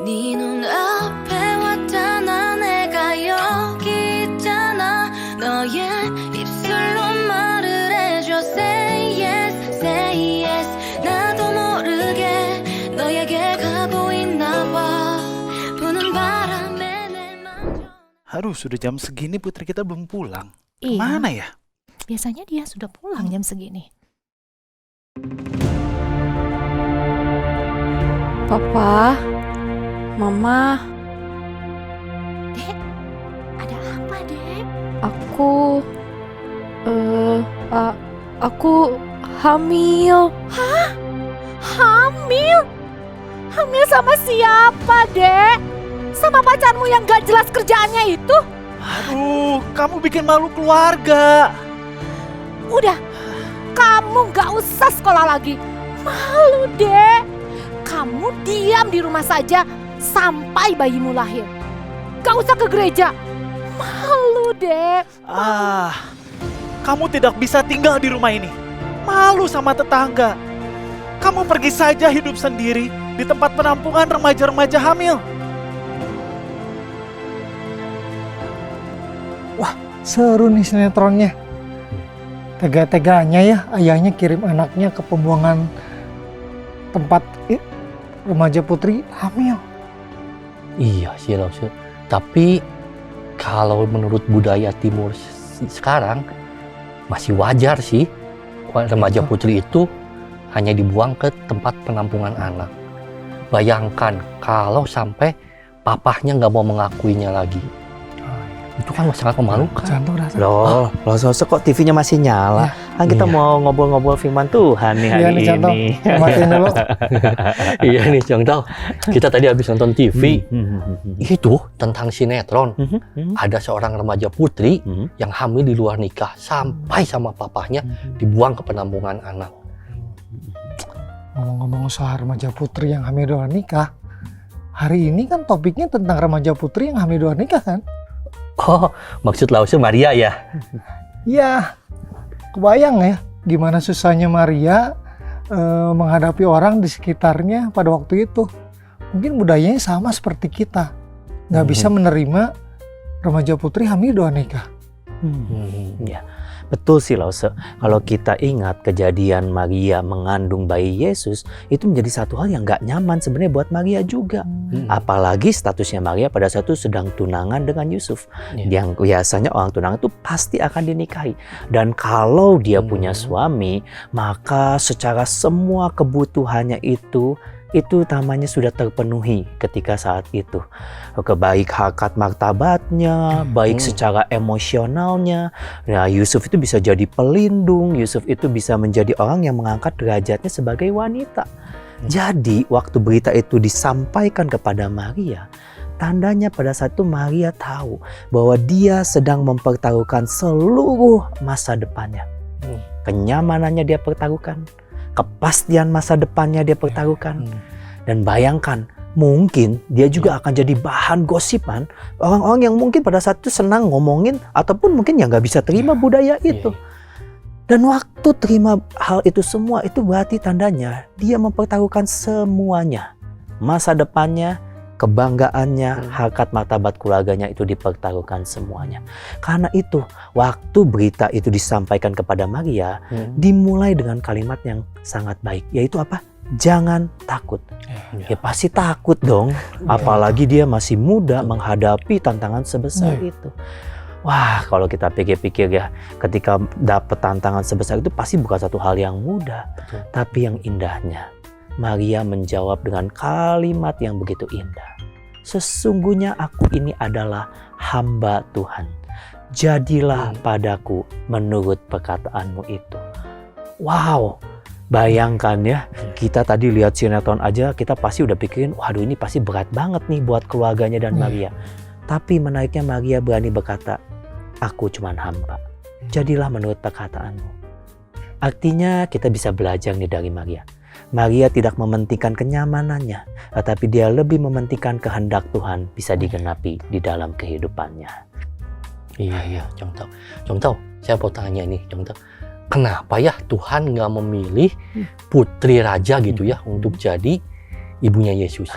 네 눈앞에 왔잖아 내가 여기 있잖아 너의 입술로 말을 해줘 Say yes 나도 모르게 너에게 가고 있나 봐 부는 바람에 내 맘 Aduh, sudah jam segini putri kita belum pulang. Iya. Kemana ya? Biasanya dia sudah pulang jam segini. Papa, Mama, Dek, ada apa, Dek? aku hamil. Hamil? Hamil sama siapa, Dek? Sama pacarmu yang gak jelas kerjaannya itu? Aduh, kamu bikin malu keluarga. Udah, kamu gak usah sekolah lagi. Malu, Dek. Kamu diam di rumah saja sampai bayimu lahir. Gak usah ke gereja. Malu, Dek. Kamu tidak bisa tinggal di rumah ini. Malu sama tetangga. Kamu pergi saja hidup sendiri di tempat penampungan remaja-remaja hamil. Seru nih sinetronnya. Tega-teganya ya ayahnya kirim anaknya ke pembuangan tempat remaja putri hamil. Iya sih Lause. Tapi kalau menurut budaya timur sekarang masih wajar sih remaja putri itu hanya dibuang ke tempat penampungan anak. Bayangkan kalau sampai papahnya nggak mau mengakuinya lagi. Itu kan sangat memalukan. Jantung rasa. Loh, Sosok kok TV-nya masih nyala? Kan kita Iya. mau ngobrol-ngobrol firman Tuhan nih hari Iya nih, Jantung. ini. Matiin dulu. Iya nih Cong Tau, kita tadi habis nonton TV. Itu tentang sinetron. Ada seorang remaja putri yang hamil di luar nikah sampai sama papahnya dibuang ke penampungan anak. Ngomong-ngomong soal remaja putri yang hamil di luar nikah, hari ini kan topiknya tentang remaja putri yang hamil di luar nikah kan? Oh, maksud Lause Maria ya? Iya, kebayang ya gimana susahnya Maria menghadapi orang di sekitarnya pada waktu itu. Mungkin budayanya sama seperti kita, nggak bisa menerima remaja putri hamil di luar nikah. Ya, betul sih Lause. Kalau kita ingat kejadian Maria mengandung bayi Yesus, itu menjadi satu hal yang gak nyaman sebenarnya buat Maria juga. Apalagi statusnya Maria pada saat itu sedang tunangan dengan Yusuf. Iya. Yang biasanya orang tunangan itu pasti akan dinikahi. Dan kalau dia punya suami, maka secara semua kebutuhannya itu namanya sudah terpenuhi ketika saat itu. Baik harkat martabatnya, baik secara emosionalnya. Nah, Yusuf itu bisa jadi pelindung, Yusuf itu bisa menjadi orang yang mengangkat derajatnya sebagai wanita. Jadi, waktu berita itu disampaikan kepada Maria, tandanya pada saat itu Maria tahu bahwa dia sedang mempertaruhkan seluruh masa depannya. Kenyamanannya dia pertaruhkan, kepastian masa depannya dia pertaruhkan. Dan bayangkan, mungkin dia juga akan jadi bahan gosipan orang-orang yang mungkin pada saat itu senang ngomongin ataupun mungkin yang nggak bisa terima budaya itu. Dan waktu terima hal itu semua, itu berarti tandanya dia mempertaruhkan semuanya. Masa depannya, kebanggaannya, harkat martabat keluarganya itu dipertaruhkan semuanya. Karena itu, waktu berita itu disampaikan kepada Maria, dimulai dengan kalimat yang sangat baik, yaitu apa? Jangan takut. Ya pasti takut dong, apalagi dia masih muda menghadapi tantangan sebesar itu. Wah, kalau kita pikir-pikir ya, ketika dapat tantangan sebesar itu pasti bukan satu hal yang mudah. Tapi yang indahnya, Maria menjawab dengan kalimat yang begitu indah. Sesungguhnya aku ini adalah hamba Tuhan. Jadilah padaku menurut perkataanmu itu. Wow, bayangkan ya, kita tadi lihat sinetron aja, kita pasti udah pikirin, waduh ini pasti berat banget nih buat keluarganya dan Maria. Tapi menariknya Maria berani berkata, aku cuman hamba. Jadilah menurut perkataanmu. Artinya kita bisa belajar nih dari Maria. Maria tidak mementingkan kenyamanannya, tetapi dia lebih mementingkan kehendak Tuhan bisa digenapi di dalam kehidupannya. Iya, Cong Tau, saya mau tanya nih, Cong Tau. Kenapa ya Tuhan nggak memilih putri raja gitu ya untuk jadi ibunya Yesus?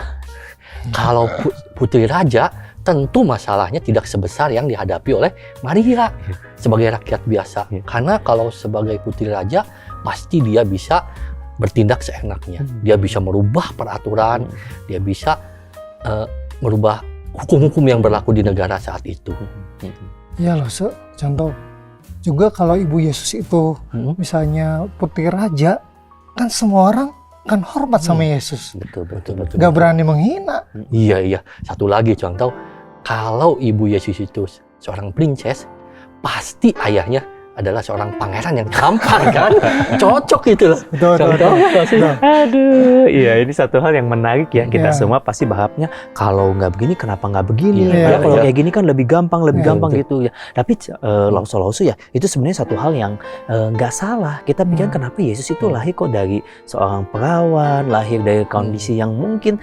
Kalau putri raja, tentu masalahnya tidak sebesar yang dihadapi oleh Maria sebagai rakyat biasa. Karena kalau sebagai putri raja, pasti dia bisa bertindak seenaknya. Dia bisa merubah peraturan, dia bisa merubah hukum-hukum yang berlaku di negara saat itu. Iya loh, contoh juga kalau Ibu Yesus itu misalnya putri raja, kan semua orang kan hormat sama Yesus. Betul. Gak berani menghina. Iya. Satu lagi contoh, kalau Ibu Yesus itu seorang princess, pasti ayahnya adalah seorang pangeran yang tampan kan, cocok gitu loh. Betul. Aduh, iya ini satu hal yang menarik ya. Kita semua pasti berharapnya kalau nggak begini kenapa nggak begini? Padahal kalau kayak gini kan lebih gampang gitu ya. Tapi langsung ya itu sebenarnya satu hal yang nggak salah. Kita pikir kenapa Yesus itu lahir kok dari seorang perawan, lahir dari kondisi yang mungkin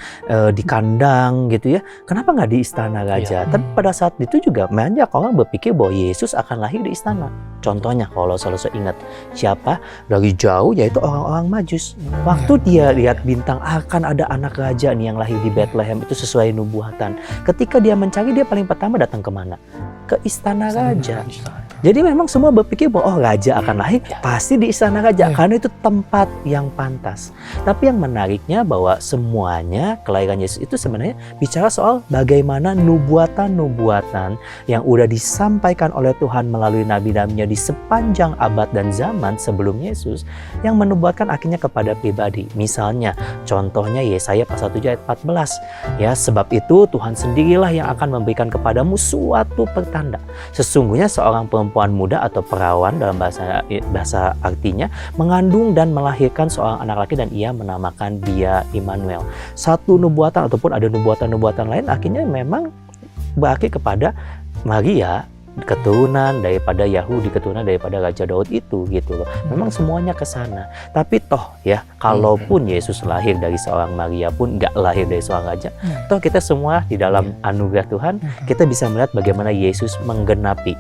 di kandang gitu ya. Kenapa nggak di istana raja? Tapi pada saat itu juga banyak orang berpikir bahwa Yesus akan lahir di istana. Contohnya kalau selalu ingat siapa dari jauh, yaitu orang-orang Majus. Waktu dia lihat bintang akan ada anak raja nih yang lahir di Bethlehem, itu sesuai nubuatan. Ketika dia mencari, dia paling pertama datang kemana? Ke istana raja. Jadi memang semua berpikir bahwa raja akan lahir pasti di istana raja karena itu tempat yang pantas. Tapi yang menariknya bahwa semuanya kelahiran Yesus itu sebenarnya bicara soal bagaimana nubuatan-nubuatan yang udah disampaikan oleh Tuhan melalui nabi-nabinya di sepanjang abad dan zaman sebelum Yesus yang menubuatkan akhirnya kepada pribadi. Misalnya contohnya Yesaya pasal 7 ayat 14. Ya, sebab itu Tuhan sendirilah yang akan memberikan kepadamu suatu pertanda. Sesungguhnya seorang perempuan muda atau perawan dalam bahasa artinya mengandung dan melahirkan seorang anak laki dan ia menamakan dia Immanuel. Satu nubuatan ataupun ada nubuatan-nubuatan lain akhirnya memang berakhir kepada Maria, keturunan daripada Yahudi, keturunan daripada Raja Daud itu gitu loh. Memang semuanya ke sana. Tapi toh ya, kalaupun Yesus lahir dari seorang Maria pun nggak lahir dari seorang raja, toh kita semua di dalam anugerah Tuhan, kita bisa melihat bagaimana Yesus menggenapi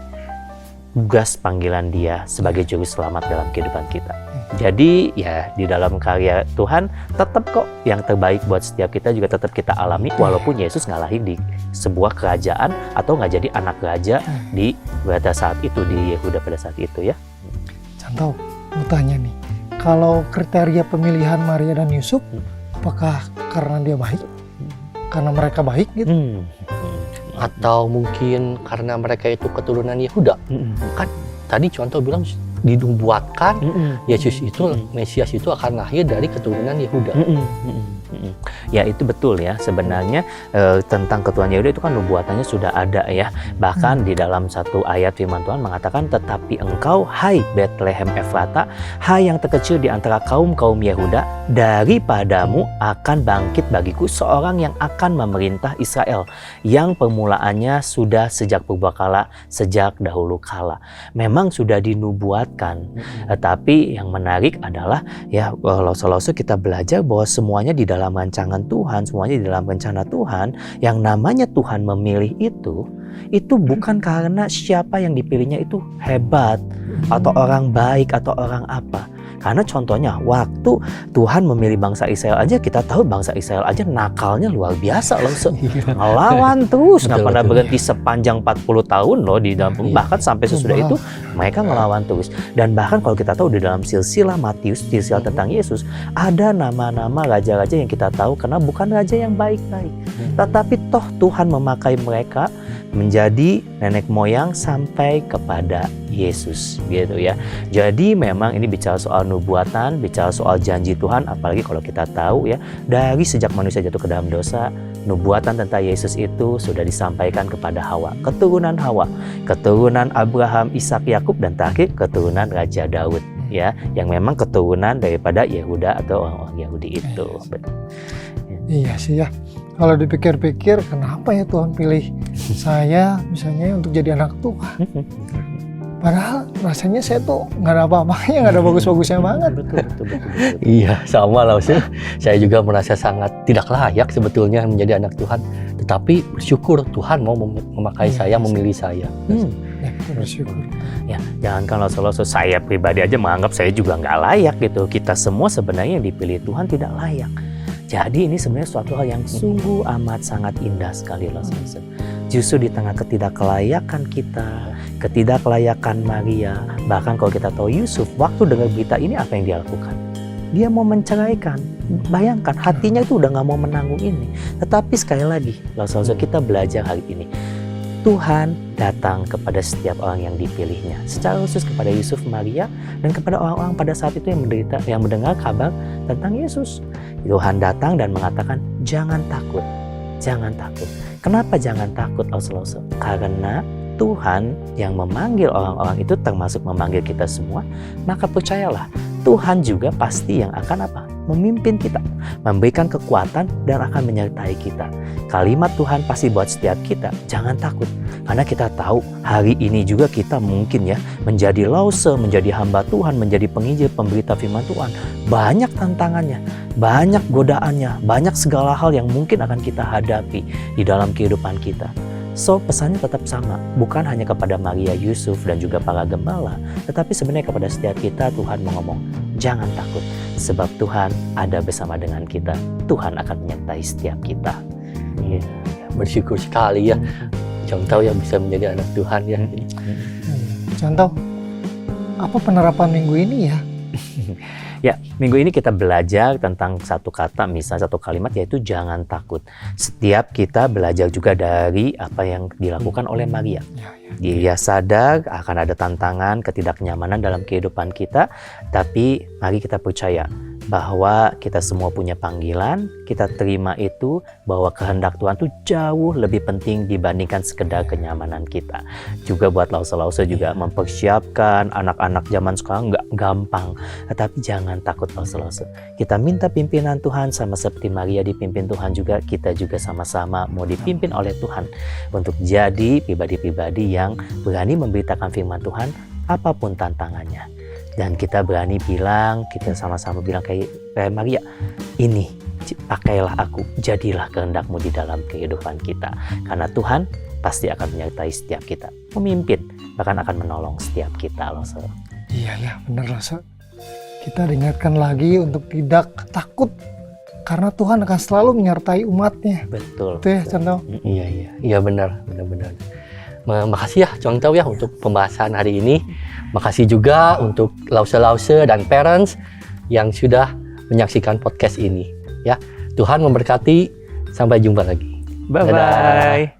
tugas panggilan dia sebagai juru selamat dalam kehidupan kita. Jadi ya di dalam karya Tuhan tetap kok yang terbaik buat setiap kita juga tetap kita alami walaupun Yesus nggak lahir di sebuah kerajaan atau nggak jadi anak raja di pada saat itu di Yehuda pada saat itu ya. Contoh, mau tanya nih, kalau kriteria pemilihan Maria dan Yusuf, apakah karena dia baik? Karena mereka baik gitu? Atau mungkin karena mereka itu keturunan Yehuda. Kan tadi contoh bilang dinubuatkan Yesus itu Mesias itu akan lahir dari keturunan Yehuda. Ya itu betul ya, sebenarnya tentang keturunan Yehuda itu kan nubuatannya sudah ada ya. Bahkan di dalam satu ayat firman Tuhan mengatakan, tetapi engkau hai Bethlehem Efrata, hai yang terkecil di antara kaum-kaum Yehuda, daripadamu akan bangkit bagiku seorang yang akan memerintah Israel, yang permulaannya sudah sejak purbakala, sejak dahulu kala. Memang sudah dinubuatkan, tetapi yang menarik adalah ya kalau kita belajar bahwa semuanya di dalam rancangan Tuhan, semuanya di dalam rencana Tuhan. Yang namanya Tuhan memilih itu bukan karena siapa yang dipilihnya itu hebat atau orang baik atau orang apa. Karena contohnya waktu Tuhan memilih bangsa Israel aja, kita tahu bangsa Israel aja nakalnya luar biasa loh. Ngelawan terus, nggak pernah berhenti sepanjang 40 tahun loh di dalam, bahkan sampai sesudah itu mereka ngelawan terus. Dan bahkan kalau kita tahu di dalam silsilah Matius, silsilah tentang Yesus, ada nama-nama raja-raja yang kita tahu karena bukan raja yang baik-baik. Tetapi toh Tuhan memakai mereka menjadi nenek moyang sampai kepada Yesus gitu ya. Jadi memang ini bicara soal nubuatan, bicara soal janji Tuhan, apalagi kalau kita tahu ya dari sejak manusia jatuh ke dalam dosa, nubuatan tentang Yesus itu sudah disampaikan kepada Hawa, keturunan Hawa, keturunan Abraham, Ishak, Yakub, dan terakhir keturunan Raja Daud ya, yang memang keturunan daripada Yehuda atau orang-orang Yahudi itu. Iya sih ya. Kalau dipikir-pikir, kenapa ya Tuhan pilih saya misalnya untuk jadi anak Tuhan? Padahal rasanya saya tuh nggak ada apa-apanya, nggak ada bagus-bagusnya banget. Betul. Iya, sama lah. Saya juga merasa sangat tidak layak sebetulnya menjadi anak Tuhan. Tetapi bersyukur Tuhan mau memakai saya, memilih saya. Ya, bersyukur. Ya, jangan kalau saya pribadi aja menganggap saya juga nggak layak gitu. Kita semua sebenarnya yang dipilih Tuhan tidak layak. Jadi ini sebenarnya suatu hal yang sungguh amat sangat indah sekali loh. Justru di tengah ketidaklayakan kita, ketidaklayakan Maria, bahkan kalau kita tahu Yusuf, waktu dengar berita ini apa yang dia lakukan? Dia mau menceraikan. Bayangkan hatinya itu udah gak mau menanggung ini. Tetapi sekali lagi, loh, kita belajar hari ini. Tuhan datang kepada setiap orang yang dipilihnya, secara khusus kepada Yusuf, Maria, dan kepada orang-orang pada saat itu yang menderita, yang mendengar kabar tentang Yesus. Tuhan datang dan mengatakan, jangan takut, jangan takut. Kenapa jangan takut, Lausel? Karena Tuhan yang memanggil orang-orang itu, termasuk memanggil kita semua, maka percayalah, Tuhan juga pasti yang akan apa? Memimpin kita, memberikan kekuatan dan akan menyertai kita. Kalimat Tuhan pasti buat setiap kita, jangan takut. Karena kita tahu hari ini juga kita mungkin ya menjadi lause, menjadi hamba Tuhan, menjadi penginjil, pemberita firman Tuhan. Banyak tantangannya, banyak godaannya, banyak segala hal yang mungkin akan kita hadapi di dalam kehidupan kita. So, pesannya tetap sama, bukan hanya kepada Maria, Yusuf, dan juga para gembala, tetapi sebenarnya kepada setiap kita Tuhan mau ngomong, jangan takut, sebab Tuhan ada bersama dengan kita. Tuhan akan menyertai setiap kita. Iya, bersyukur sekali ya. Contoh yang bisa menjadi anak Tuhan ya. Contoh, apa penerapan minggu ini ya? Ya, minggu ini kita belajar tentang satu kata, misalnya satu kalimat, yaitu jangan takut. Setiap kita belajar juga dari apa yang dilakukan oleh Maria. Dia sadar akan ada tantangan, ketidaknyamanan dalam kehidupan kita, tapi mari kita percaya bahwa kita semua punya panggilan, kita terima itu, bahwa kehendak Tuhan itu jauh lebih penting dibandingkan sekedar kenyamanan kita. Juga buat lause-lause juga mempersiapkan anak-anak zaman sekarang nggak gampang, tetapi jangan takut lause-lause. Kita minta pimpinan Tuhan, sama seperti Maria dipimpin Tuhan juga, kita juga sama-sama mau dipimpin oleh Tuhan untuk jadi pribadi-pribadi yang berani memberitakan firman Tuhan apapun tantangannya. Dan kita berani bilang, kita sama-sama bilang kayak Maria, ini pakailah aku, jadilah kehendakmu di dalam kehidupan kita. Karena Tuhan pasti akan menyertai setiap kita, memimpin, bahkan akan menolong setiap kita loh. Iya ya, benar loh. Kita diingatkan lagi untuk tidak takut, karena Tuhan akan selalu menyertai umatnya. Betul. Itu ya, contoh. Iya benar. Makasih ya contoh ya untuk pembahasan hari ini. Makasih juga untuk lause-lause dan parents yang sudah menyaksikan podcast ini. Ya, Tuhan memberkati. Sampai jumpa lagi. Bye-bye.